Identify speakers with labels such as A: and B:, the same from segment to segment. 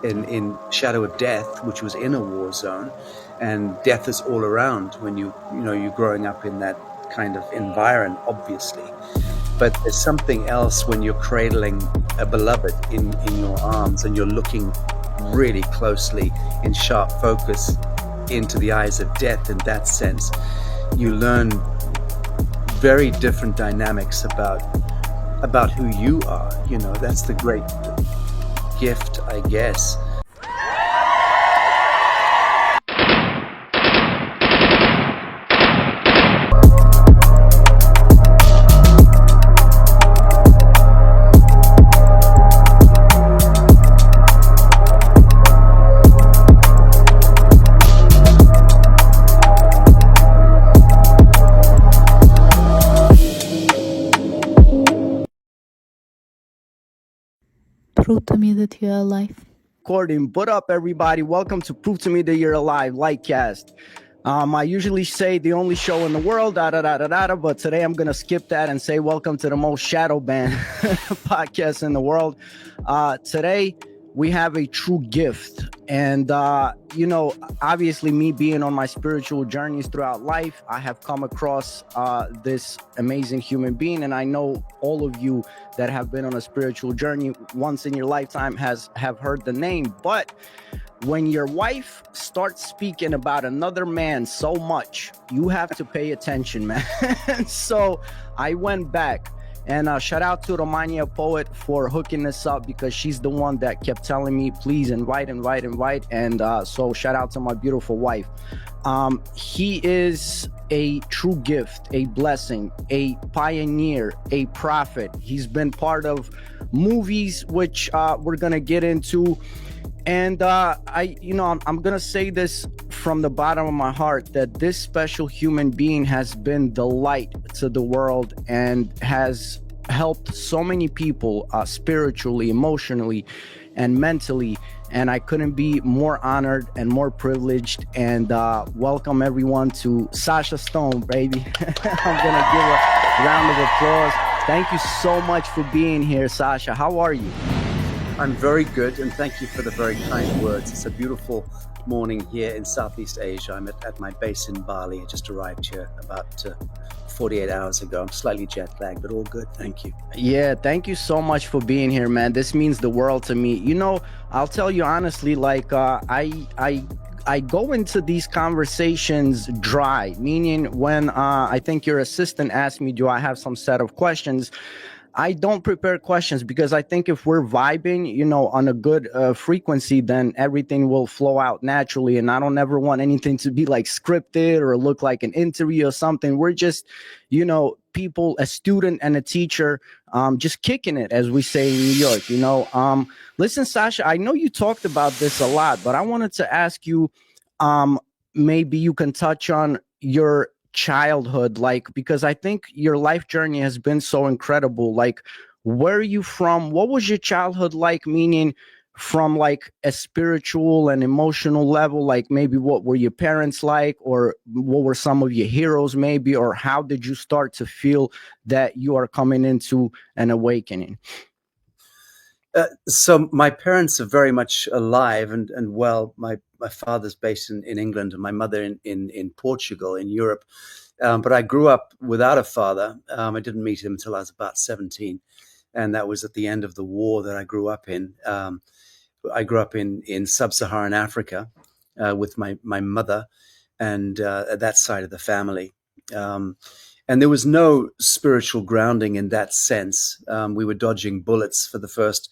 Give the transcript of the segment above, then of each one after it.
A: in shadow of death, which was in a war zone, and death is all around when you're growing up in that kind of environment, obviously. But there's something else when you're cradling a beloved in your arms and you're looking really closely in sharp focus into the eyes of death. In that sense, you learn very different dynamics about who you are. That's the great gift, I guess.
B: Prove to me that you're alive.
C: What up, everybody? Welcome to Prove to Me That You're Alive Lightcast. I usually say the only show in the world, but today I'm gonna skip that and say welcome to the most shadow banned podcast in the world. Today we have a true gift, and obviously, me being on my spiritual journeys throughout life, I have come across this amazing human being, and I know all of you that have been on a spiritual journey once in your lifetime have heard the name. But when your wife starts speaking about another man so much, you have to pay attention, man. So I went back, and shout out to Romania Poet for hooking this up, because she's the one that kept telling me, please invite. And so shout out to my beautiful wife. He is a true gift, a blessing, a pioneer, a prophet. He's been part of movies, which we're gonna get into. And I'm gonna say this from the bottom of my heart, that this special human being has been the light to the world and has helped so many people spiritually, emotionally, and mentally. And I couldn't be more honored and more privileged. And welcome everyone to Sacha Stone, baby. I'm gonna give a round of applause. Thank you so much for being here, Sacha. How are you?
A: I'm very good, and thank you for the very kind words. It's a beautiful morning here in Southeast Asia. I'm at my base in Bali. I just arrived here about 48 hours ago. I'm slightly jet lagged, but all good. Thank you.
C: Yeah, thank you so much for being here, man. This means the world to me. I'll tell you honestly, like I go into these conversations dry, meaning when I think your assistant asked me, do I have some set of questions? I don't prepare questions, because I think if we're vibing, on a good frequency, then everything will flow out naturally. And I don't ever want anything to be like scripted or look like an interview or something. We're just, people, a student and a teacher, just kicking it, as we say in New York. Listen, Sacha, I know you talked about this a lot, but I wanted to ask you, maybe you can touch on your childhood, like, because I think your life journey has been so incredible. Like, where are you from? What was your childhood like, meaning from like a spiritual and emotional level? Like, maybe what were your parents like, or what were some of your heroes maybe, or how did you start to feel that you are coming into an awakening?
A: So my parents are very much alive and well. My father's based in England and my mother in Portugal, in Europe. But I grew up without a father. I didn't meet him until I was about 17. And that was at the end of the war that I grew up in. I grew up in sub-Saharan Africa with my mother and that side of the family. And there was no spiritual grounding in that sense. We were dodging bullets for the first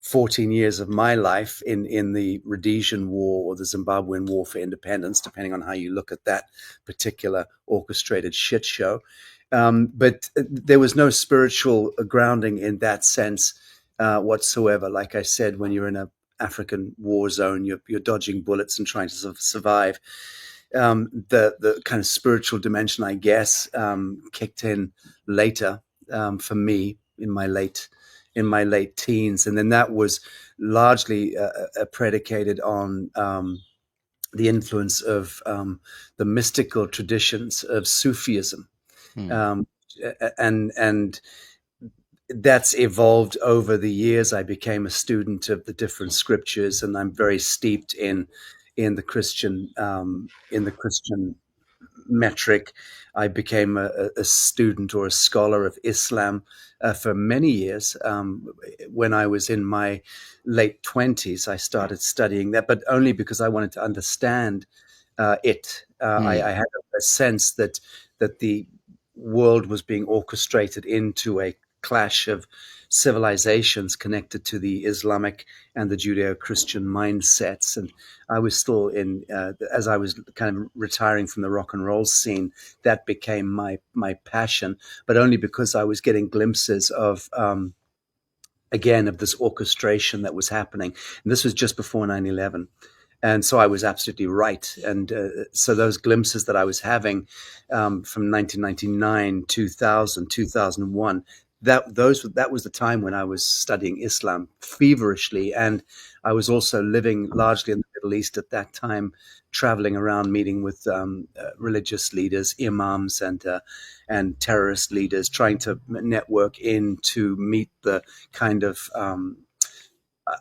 A: 14 years of my life in the Rhodesian War or the Zimbabwean War for independence, depending on how you look at that particular orchestrated shit show. But there was no spiritual grounding in that sense whatsoever. Like I said, when you're in an African war zone, you're dodging bullets and trying to tesurvive. The kind of spiritual dimension, I guess, kicked in later for me in my late teens, and then that was largely predicated on the influence of the mystical traditions of Sufism, and that's evolved over the years. I became a student of the different scriptures, and I'm very steeped in the Christian metric. I became a student or a scholar of Islam for many years. When I was in my late 20s, I started studying that, but only because I wanted to understand it. I had a sense that the world was being orchestrated into a clash of civilizations connected to the Islamic and the Judeo-Christian mindsets. And I was still as I was kind of retiring from the rock and roll scene, that became my passion, but only because I was getting glimpses of, again, of this orchestration that was happening. And this was just before 9/11. And so I was absolutely right. And so those glimpses that I was having from 1999, 2000, 2001, that was the time when I was studying Islam feverishly. And I was also living largely in the Middle East at that time, traveling around, meeting with religious leaders, imams, and terrorist leaders, trying to network in to meet the kind of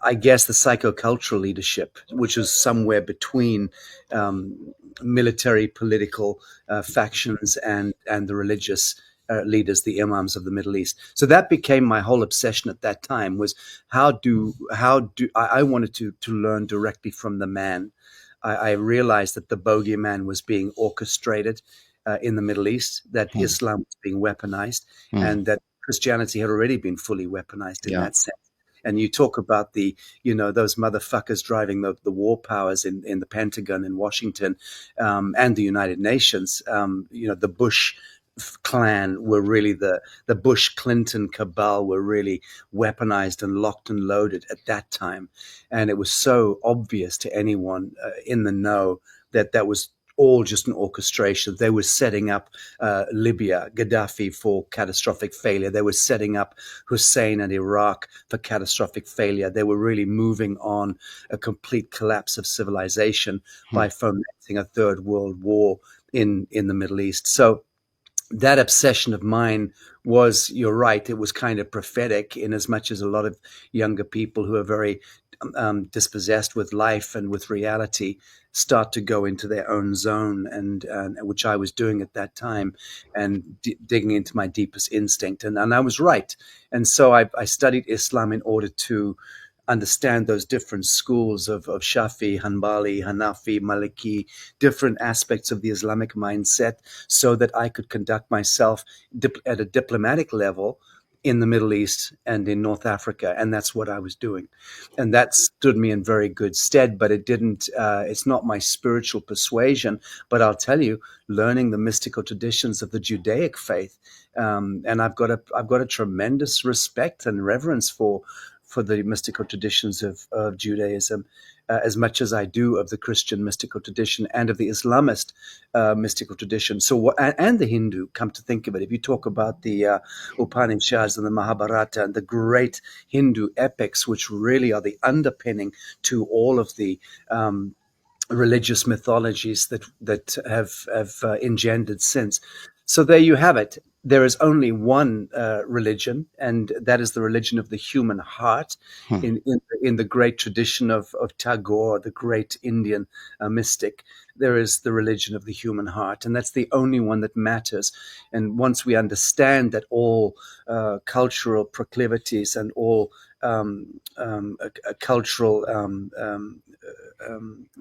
A: I guess the psychocultural leadership, which is somewhere between military, political factions and the religious leaders, the imams of the Middle East. So that became my whole obsession at that time. Was how do I wanted to learn directly from the man. I realized that the bogeyman was being orchestrated in the Middle East, that Islam was being weaponized, and that Christianity had already been fully weaponized in that sense. And you talk about those motherfuckers driving the war powers in the Pentagon in Washington, and the United Nations. The Bush clan were really the Bush Clinton cabal were really weaponized and locked and loaded at that time. And it was so obvious to anyone in the know that was all just an orchestration. They were setting up Libya, Gaddafi, for catastrophic failure. They were setting up Hussein and Iraq for catastrophic failure. They were really moving on a complete collapse of civilization by fomenting a third world war in the Middle East. So that obsession of mine was, you're right, it was kind of prophetic, in as much as a lot of younger people who are very dispossessed with life and with reality start to go into their own zone, and which I was doing at that time, and digging into my deepest instinct. And I was right. And so I studied Islam in order to understand those different schools of Shafi, Hanbali, Hanafi, Maliki, different aspects of the Islamic mindset, so that I could conduct myself at a diplomatic level in the Middle East and in North Africa. And that's what I was doing. And that stood me in very good stead, but it didn't, it's not my spiritual persuasion, but I'll tell you, learning the mystical traditions of the Judaic faith. And I've got a tremendous respect and reverence for the mystical traditions of Judaism, as much as I do of the Christian mystical tradition and of the Islamist mystical tradition. And the Hindu, come to think of it. If you talk about the Upanishads and the Mahabharata and the great Hindu epics, which really are the underpinning to all of the religious mythologies that have engendered since. So there you have it. There is only one religion, and that is the religion of the human heart. In the great tradition of Tagore, the great Indian mystic, there is the religion of the human heart, and that's the only one that matters. And once we understand that all cultural proclivities and all cultural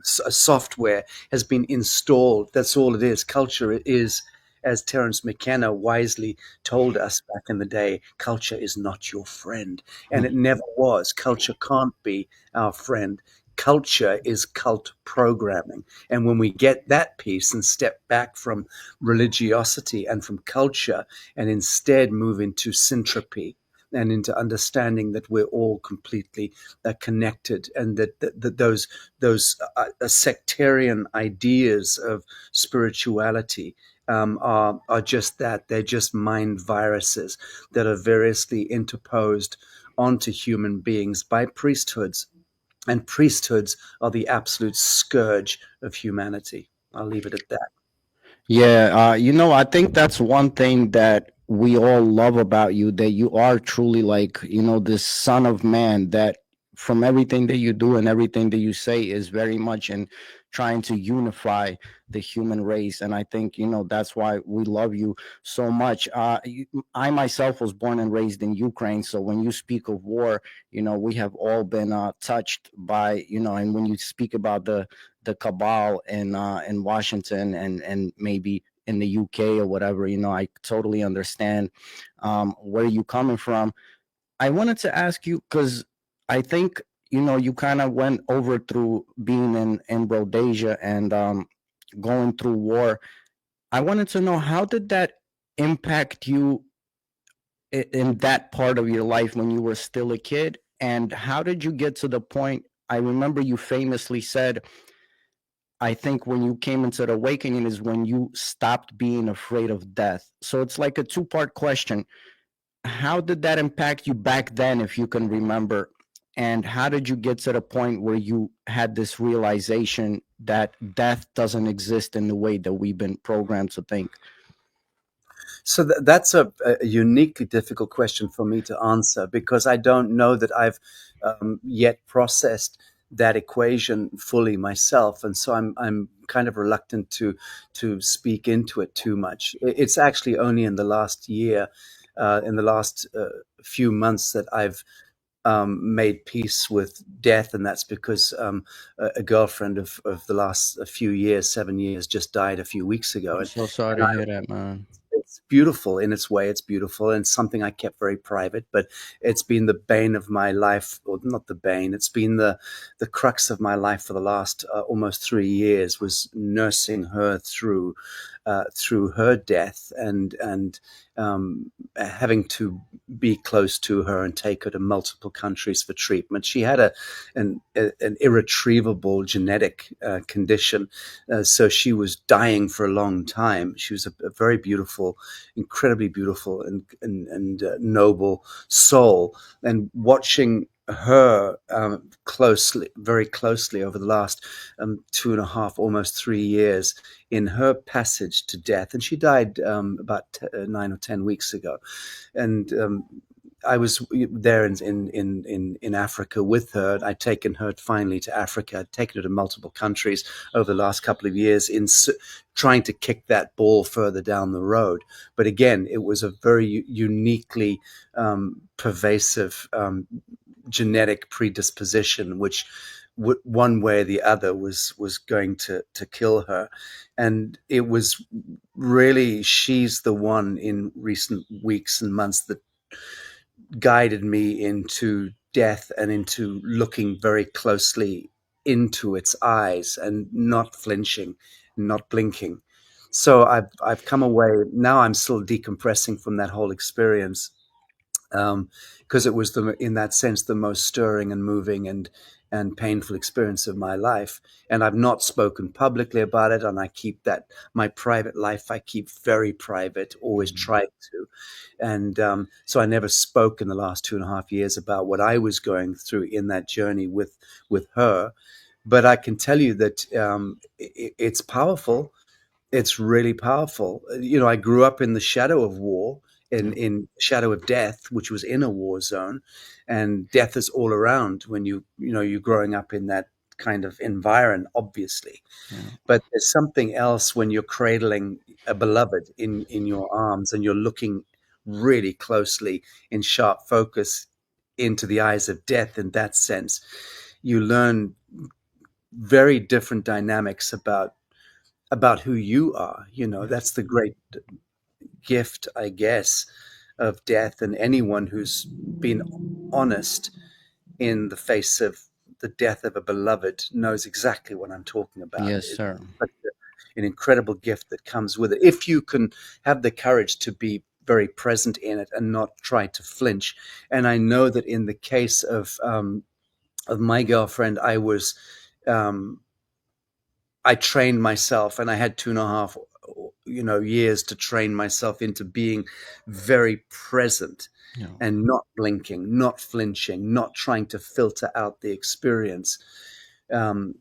A: software has been installed, that's all it is. Culture is, as Terence McKenna wisely told us back in the day, culture is not your friend. And it never was. Culture can't be our friend. Culture is cult programming. And when we get that piece and step back from religiosity and from culture, and instead move into syntropy and into understanding that we're all completely connected, and that those sectarian ideas of spirituality are just that. They're just mind viruses that are variously interposed onto human beings by priesthoods. And priesthoods are the absolute scourge of humanity. I'll leave it at that.
C: Yeah, I think that's one thing that we all love about you, that you are truly like, this son of man, that from everything that you do and everything that you say is very much in trying to unify the human race. And I think, that's why we love you so much. I myself was born and raised in Ukraine. So when you speak of war, we have all been touched by, and when you speak about the cabal in Washington and maybe in the UK or whatever, I totally understand where you coming from. I wanted to ask you, because I think, you kind of went over through being in Rhodesia and going through war. I wanted to know, how did that impact you in that part of your life when you were still a kid? And how did you get to the point? I remember you famously said, I think when you came into the awakening is when you stopped being afraid of death. So it's like a two-part question. How did that impact you back then, if you can remember? And how did you get to the point where you had this realization that death doesn't exist in the way that we've been programmed to think?
A: So that's a uniquely difficult question for me to answer, because I don't know that I've yet processed that equation fully myself, and so I'm kind of reluctant to speak into it too much. It's actually only in the last year, in the last few months, that I've made peace with death, and that's because a girlfriend of the last a few years, 7 years, just died a few weeks ago,
C: I'm so sorry
A: and
C: to hear that, man.
A: it's beautiful in its way. It's beautiful, and it's something I kept very private, but it's been the bane of my life, or not the bane. It's been the crux of my life for the last almost 3 years, was nursing her through her death, and having to be close to her and take her to multiple countries for treatment. She had an irretrievable genetic condition, so she was dying for a long time. She was a very beautiful, incredibly beautiful and noble soul. And watching her closely, very closely, over the last 2.5, almost 3 years, in her passage to death, and she died about 9 or 10 weeks ago, and I was there in Africa with her. I'd taken her finally to Africa. I'd taken her to multiple countries over the last couple of years in trying to kick that ball further down the road. But again, it was a very uniquely pervasive genetic predisposition, which one way or the other was going to kill her. And it was really, she's the one in recent weeks and months that guided me into death and into looking very closely into its eyes and not flinching, not blinking. So I've come away now. I'm still decompressing from that whole experience, because it was in that sense, the most stirring and moving and painful experience of my life. And I've not spoken publicly about it, and I keep that, my private life, I keep very private, always tried to. And so I never spoke in the last 2.5 years about what I was going through in that journey with her. But I can tell you that it's powerful. It's really powerful. I grew up in the shadow of war, in shadow of death, which was in a war zone, and death is all around when you're growing up in that kind of environment, obviously.
C: Yeah.
A: But there's something else when you're cradling a beloved in your arms, and you're looking really closely in sharp focus into the eyes of death. In that sense, you learn very different dynamics about who you are. That's the great gift, I guess, of death. And anyone who's been honest in the face of the death of a beloved knows exactly what I'm talking about.
C: Yes,
A: It's
C: sir.
A: an incredible gift that comes with it, if you can have the courage to be very present in it and not try to flinch. And I know that in the case of my girlfriend, I trained myself, and I had 2.5 years to train myself into being very present,
C: Yeah.
A: and not blinking, not flinching, not trying to filter out the experience. Um,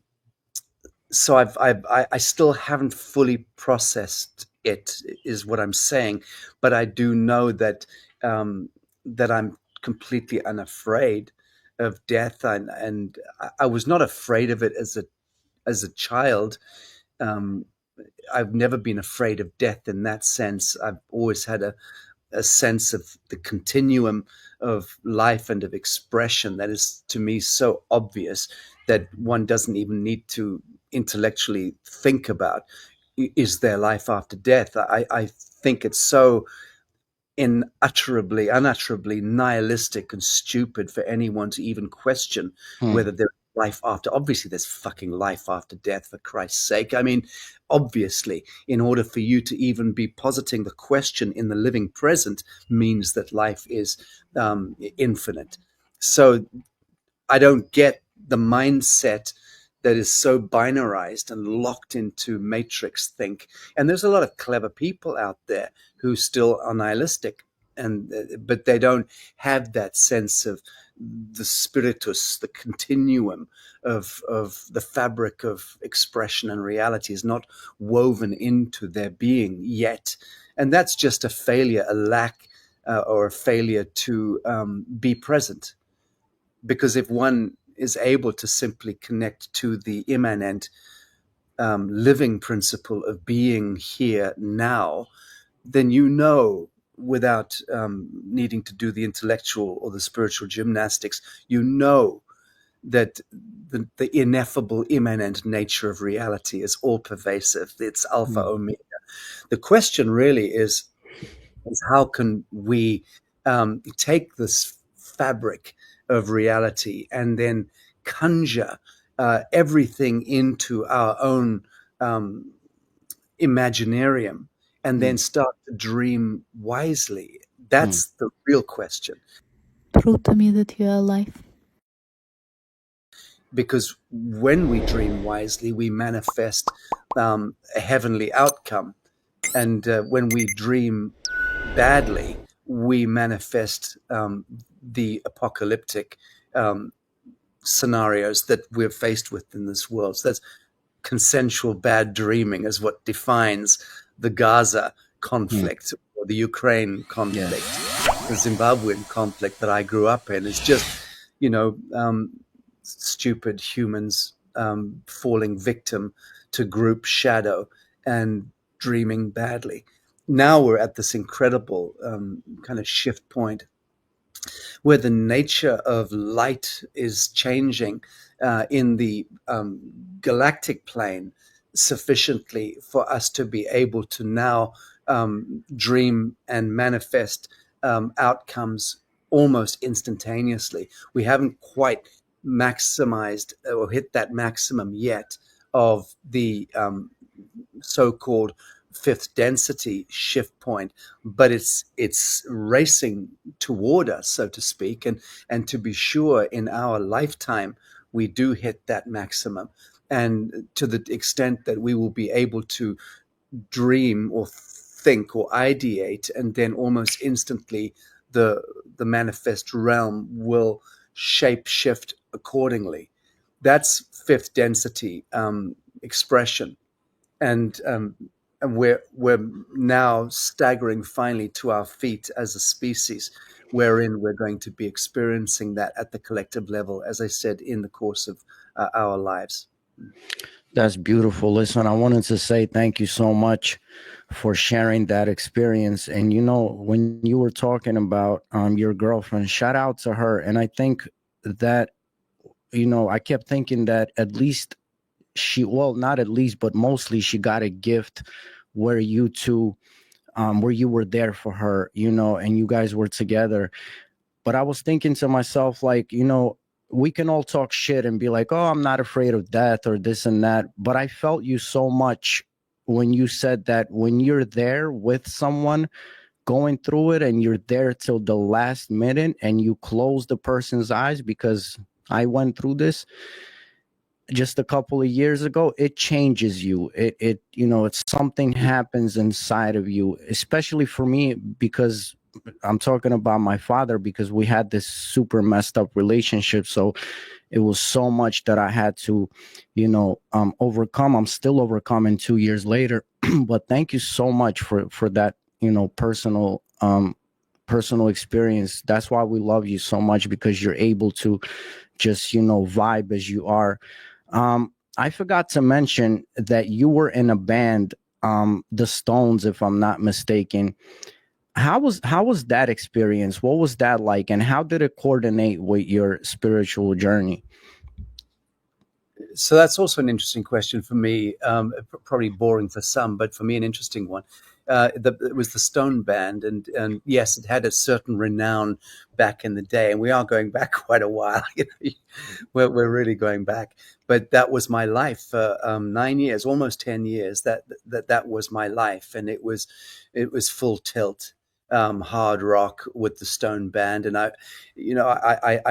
A: so I still haven't fully processed it, is what I'm saying. But I do know that that I'm completely unafraid of death, and I was not afraid of it as a child. Um, I've never been afraid of death in that sense. I've always had a sense of the continuum of life and of expression that is to me so obvious that one doesn't even need to intellectually think about, is there life after death? I think it's so unutterably nihilistic and stupid for anyone to even question whether there's life after. Obviously, there's fucking life after death, for Christ's sake. I mean, obviously, in order for you to even be positing the question in the living present means that life is infinite. So I don't get the mindset that is so binarized and locked into matrix think. And there's a lot of clever people out there who still are nihilistic, and but they don't have that sense of the spiritus, the continuum of the fabric of expression and reality is not woven into their being yet. And that's just a failure, a lack, or a failure to be present. Because if one is able to simply connect to the immanent living principle of being here now, then you know, without needing to do the intellectual or the spiritual gymnastics, you know that the ineffable immanent nature of reality is all pervasive. It's alpha omega. The question really is how can we take this fabric of reality and then conjure everything into our own imaginarium and then start to dream wisely? That's the real question.
B: Prove to me that you are alive.
A: Because when we dream wisely, we manifest a heavenly outcome. And when we dream badly, we manifest the apocalyptic scenarios that we're faced with in this world. So that's consensual bad dreaming is what defines the Gaza conflict or the Ukraine conflict, the Zimbabwean conflict that I grew up in. It's just, stupid humans falling victim to group shadow and dreaming badly. Now we're at this incredible kind of shift point where the nature of light is changing in the galactic plane sufficiently for us to be able to now dream and manifest outcomes almost instantaneously. We haven't quite maximized or hit that maximum yet of the so-called fifth density shift point, but it's racing toward us, so to speak, and to be sure, in our lifetime we do hit that maximum, and to the extent that we will be able to dream or think or ideate, and then almost instantly the manifest realm will shape shift accordingly. That's fifth density expression. And we're now staggering finally to our feet as a species, wherein we're going to be experiencing that at the collective level, as I said, in the course of our lives.
C: That's beautiful. Listen, I wanted to say thank you so much for sharing that experience. And, when you were talking about your girlfriend, shout out to her. And I think that, I kept thinking that at least not at least, but mostly she got a gift where you two, where you were there for her, and you guys were together. But I was thinking to myself, like, we can all talk shit and be like, oh, I'm not afraid of death or this and that. But I felt you so much when you said that when you're there with someone going through it and you're there till the last minute and you close the person's eyes, because I went through this just a couple of years ago, it changes you. It's something happens inside of you, especially for me, because I'm talking about my father, because we had this super messed up relationship. So it was so much that I had to, overcome. I'm still overcoming 2 years later. But thank you so much for that, personal experience. That's why we love you so much, because you're able to just, vibe as you are. I forgot to mention that you were in a band, the Stones, if I'm not mistaken. How was that experience? What was that like, and how did it coordinate with your spiritual journey?
A: So that's also an interesting question for me. Probably boring for some, but for me, an interesting one. It was the Stone Band, and yes, it had a certain renown back in the day, and we are going back quite a while. We're really going back. But that was my life for 9 years, almost 10 years. That was my life, and it was full tilt. Hard rock with the Stone Band, and I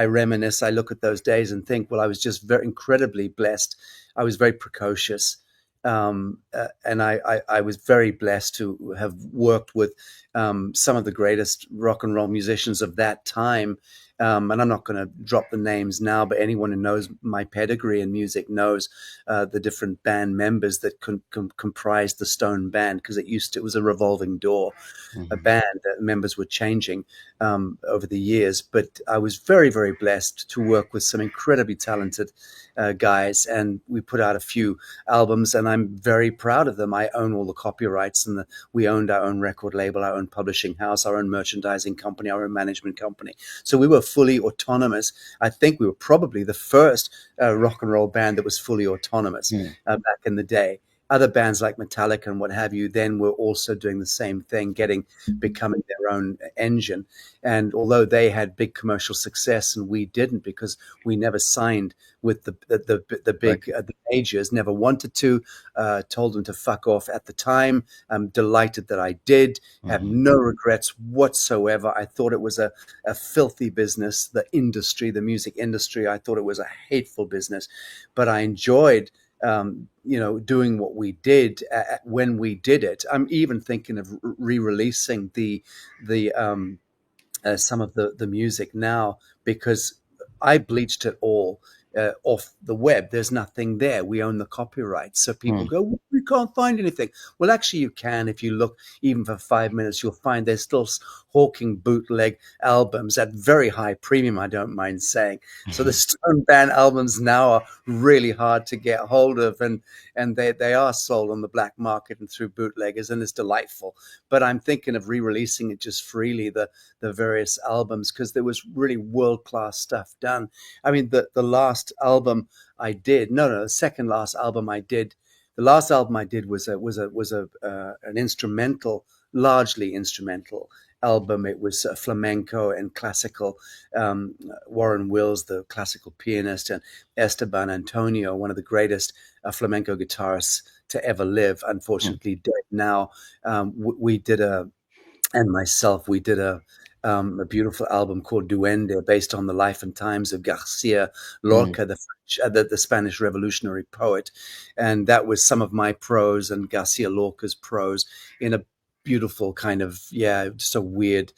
A: reminisce. I look at those days and think, well, I was just very incredibly blessed. I was very precocious, and I was very blessed to have worked with some of the greatest rock and roll musicians of that time. And I'm not going to drop the names now, but anyone who knows my pedigree in music knows the different band members that comprised the Stone Band, because it was a revolving door. A band that members were changing over the years. But I was very, very blessed to work with some incredibly talented guys, and we put out a few albums, and I'm very proud of them. I own all the copyrights, and we owned our own record label, our own publishing house, our own merchandising company, our own management company. So we were fully autonomous. I think we were probably the first rock and roll band that was fully autonomous back in the day. Other bands like Metallica and what have you then were also doing the same thing, becoming their own engine. And although they had big commercial success and we didn't, because we never signed with the big the majors, never wanted to, told them to fuck off at the time. I'm delighted that I did. Have no regrets whatsoever. I thought it was a filthy business, the music industry. I thought it was a hateful business, but I enjoyed doing what we did when we did it. I'm even thinking of re-releasing the some of the music now, because I bleached it all off the web. There's nothing there. We own the copyright. So people go, well, we can't find anything. Well, actually, you can. If you look even for 5 minutes, you'll find they're still hawking bootleg albums at very high premium, I don't mind saying. So the Stone Band albums now are really hard to get hold of, and they are sold on the black market and through bootleggers, and it's delightful. But I'm thinking of re-releasing it just freely, the various albums, because there was really world-class stuff done. I mean, the last album I did, the second last album I did, the last album I did was an instrumental, largely instrumental album. It was flamenco and classical. Warren Wills, the classical pianist, and Esteban Antonio, one of the greatest flamenco guitarists to ever live, unfortunately dead now. We did and myself, we did a beautiful album called Duende, based on the life and times of Garcia Lorca, the Spanish revolutionary poet. And that was some of my prose and Garcia Lorca's prose in a beautiful kind of, just a weird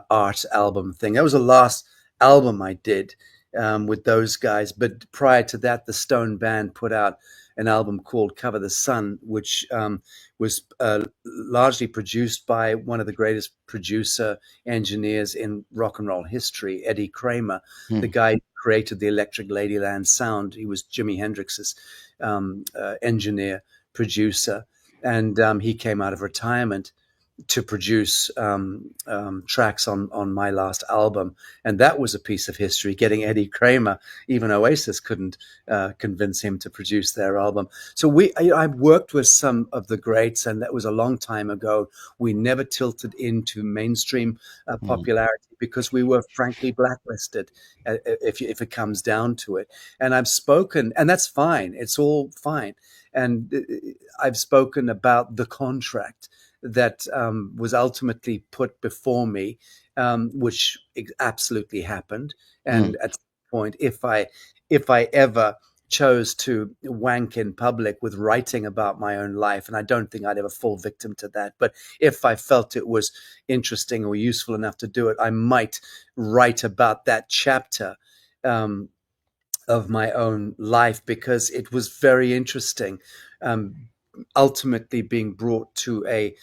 A: art album thing. That was the last album I did with those guys. But prior to that, the Stone Band put out an album called Cover the Sun, which was largely produced by one of the greatest producer engineers in rock and roll history, Eddie Kramer, the guy who created the Electric Ladyland sound. He was Jimi Hendrix's engineer, producer, and he came out of retirement to produce tracks on my last album. And that was a piece of history, getting Eddie Kramer. Even Oasis couldn't convince him to produce their album. So I've worked with some of the greats, and that was a long time ago. We never tilted into mainstream popularity, because we were frankly blacklisted, if it comes down to it. And I've spoken, and that's fine. It's all fine. And I've spoken about the contract that was ultimately put before me, which absolutely happened. And at some point, if I ever chose to wank in public with writing about my own life. And I don't think I'd ever fall victim to that. But if I felt it was interesting or useful enough to do it, I might write about that chapter of my own life, because it was very interesting. Ultimately being brought to a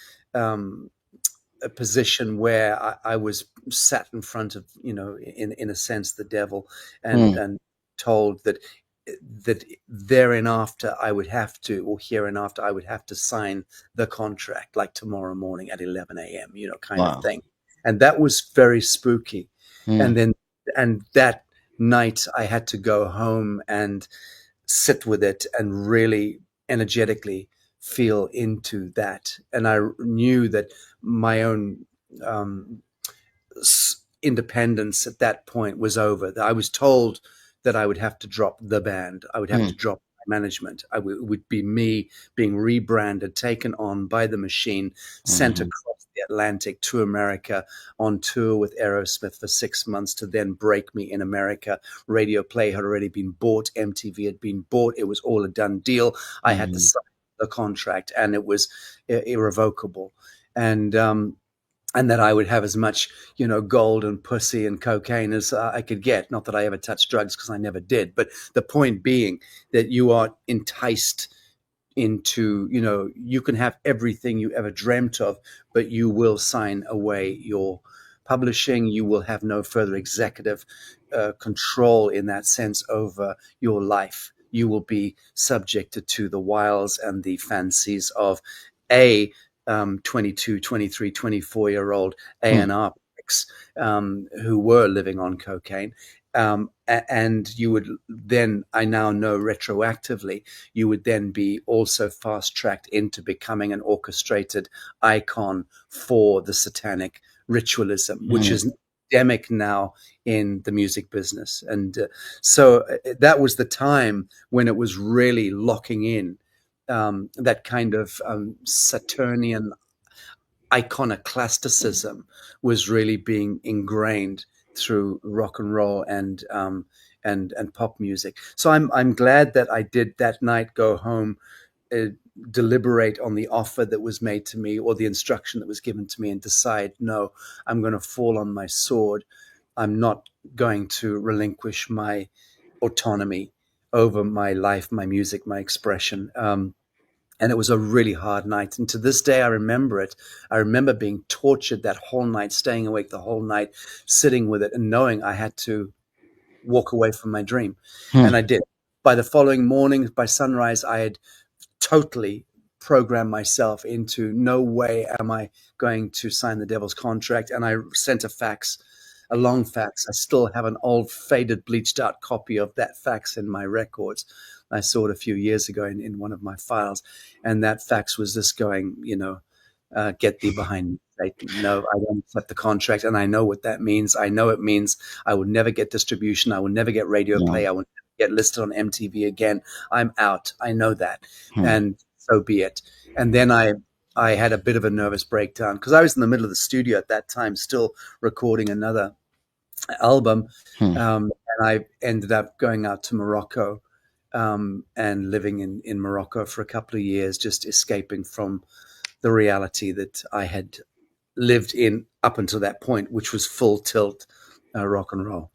A: position where I was sat in front of, in a sense, the devil, and told that hereinafter I would have to sign the contract like tomorrow morning at 11 a.m., kind of thing. And that was very spooky. And that night I had to go home and sit with it and really energetically feel into that. And I knew that my own independence at that point was over. I was told that I would have to drop the band. I would have to drop my management. It would be me being rebranded, taken on by the machine, sent across the Atlantic to America on tour with Aerosmith for 6 months to then break me in America. Radio Play had already been bought. MTV had been bought. It was all a done deal. I had to sign the contract, and it was irrevocable. And that I would have as much, gold and pussy and cocaine as I could get. Not that I ever touched drugs, because I never did. But the point being that you are enticed into, you can have everything you ever dreamt of, but you will sign away your publishing. You will have no further executive control in that sense over your life. You will be subjected to the wiles and the fancies of 22, 23, 24-year-old A&R pricks who were living on cocaine. And you would then, I now know retroactively, you would then be also fast-tracked into becoming an orchestrated icon for the satanic ritualism, which is endemic now in the music business. And so that was the time when it was really locking in. That kind of Saturnian iconoclasticism was really being ingrained through rock and roll and pop music. So I'm glad that I did that night go home, deliberate on the offer that was made to me or the instruction that was given to me, and decide, no, I'm going to fall on my sword. I'm not going to relinquish my autonomy over my life, my music, my expression. And it was a really hard night. And to this day, I remember it. I remember being tortured that whole night, staying awake the whole night, sitting with it and knowing I had to walk away from my dream. And I did. By the following morning, by sunrise, I had totally programmed myself into no way am I going to sign the devil's contract. And I sent a long fax. I still have an old, faded, bleached out copy of that fax in my records. I saw it a few years ago in one of my files. And that fax was just going, get thee behind me, Satan. No, I don't accept the contract. And I know what that means. I know it means I will never get distribution. I will never get radio play. I will never get listed on MTV again. I'm out. I know that. And so be it. And then I had a bit of a nervous breakdown because I was in the middle of the studio at that time, still recording another album. And I ended up going out to Morocco and living in Morocco for a couple of years, just escaping from the reality that I had lived in up until that point, which was full tilt rock and roll.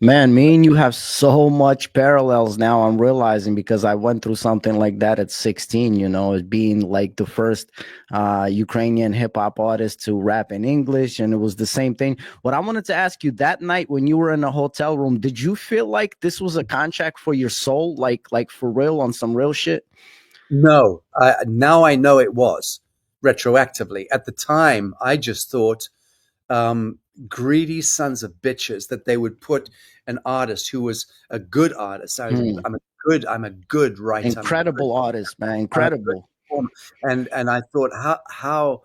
C: Man, me and you have so much parallels now, I'm realizing, because I went through something like that at 16, as being like the first Ukrainian hip hop artist to rap in English. And it was the same thing. What I wanted to ask you, that night when you were in a hotel room, did you feel like this was a contract for your soul? Like for real, on some real shit?
A: No, now I know it was retroactively. At the time, I just thought, greedy sons of bitches, that they would put an artist who was a good artist. I'm a good writer.
C: Incredible artist, man. Incredible.
A: And I thought, how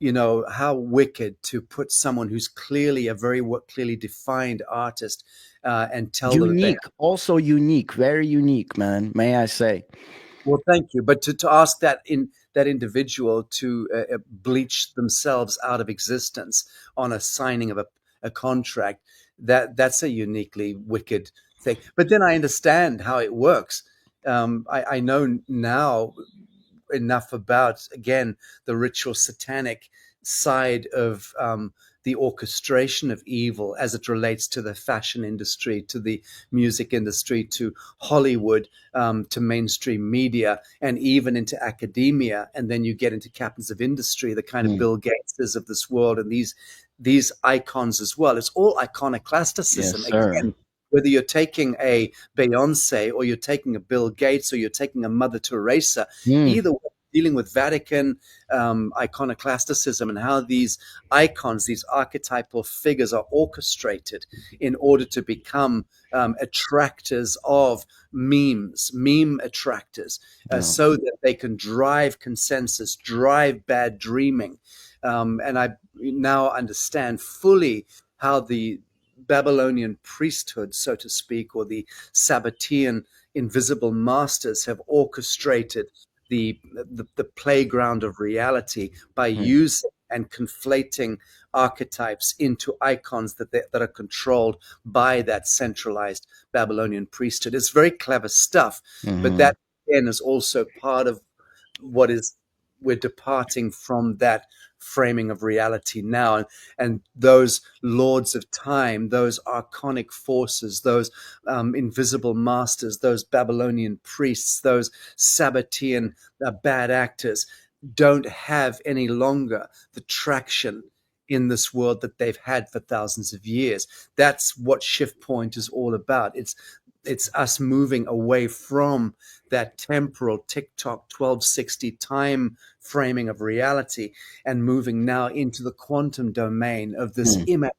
A: wicked to put someone who's clearly a very clearly defined artist and tell them
C: unique, also unique, very unique, man. May I say?
A: Well, thank you. But to ask that individual to bleach themselves out of existence on a signing of a contract, that's a uniquely wicked thing. But then I understand how it works. I know now enough about, again, the ritual satanic side of the orchestration of evil as it relates to the fashion industry, to the music industry, to Hollywood, to mainstream media, and even into academia. And then you get into captains of industry, the kind of Bill Gateses of this world, and these icons as well. It's all iconoclasticism.
C: Yes, sir.
A: Again, whether you're taking a Beyonce or you're taking a Bill Gates or you're taking a Mother Teresa, either way, dealing with Vatican iconoclasticism and how these icons, these archetypal figures are orchestrated in order to become attractors of memes, meme attractors, so that they can drive consensus, drive bad dreaming. And I now understand fully how the Babylonian priesthood, so to speak, or the Sabbatean invisible masters have orchestrated the playground of reality by using and conflating archetypes into icons that are controlled by that centralized Babylonian priesthood. It's very clever stuff, but that again is also part of what is, we're departing from that framing of reality now, and those lords of time, those archonic forces, those invisible masters, those Babylonian priests, those Sabbatean bad actors don't have any longer the traction in this world that they've had for thousands of years. That's what Shift Point is all about. It's us moving away from that temporal TikTok 1260 time framing of reality and moving now into the quantum domain of this immanent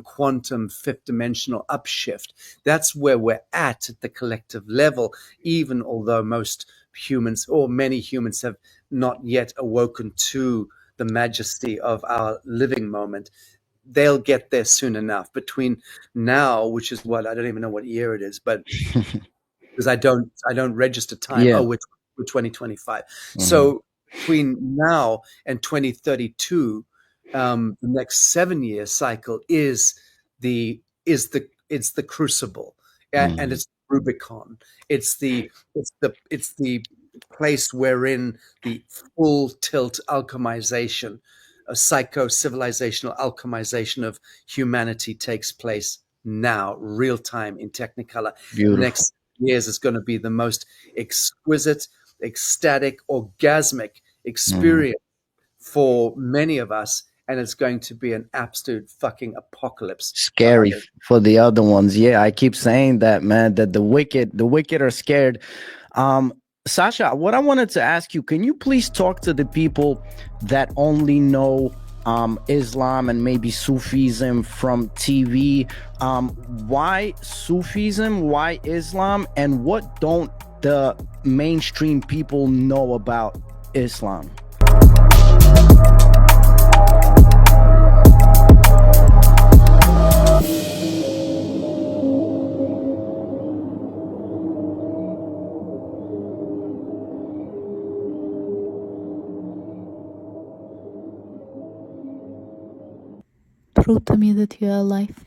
A: quantum fifth dimensional upshift. That's where we're at the collective level, even although most humans or many humans have not yet awoken to the majesty of our living moment. They'll get there soon enough. Between now, which is what, I don't even know what year it is, but because I don't register time.
C: Yeah.
A: Oh, we're 2025. So between now and 2032, the next 7-year cycle is the crucible, and it's Rubicon. It's the place wherein the full tilt alchemization, a psycho-civilizational alchemization of humanity takes place now, real time in Technicolor.
C: Beautiful.
A: The next years is going to be the most exquisite, ecstatic, orgasmic experience for many of us, and it's going to be an absolute fucking apocalypse.
C: Scary for the other ones. Yeah, I keep saying that, man, that the wicked are scared. Sacha, what I wanted to ask you, can you please talk to the people that only know Islam and maybe Sufism from TV? Why Sufism? Why Islam? And what don't the mainstream people know about Islam?
B: Prove to me that you are alive.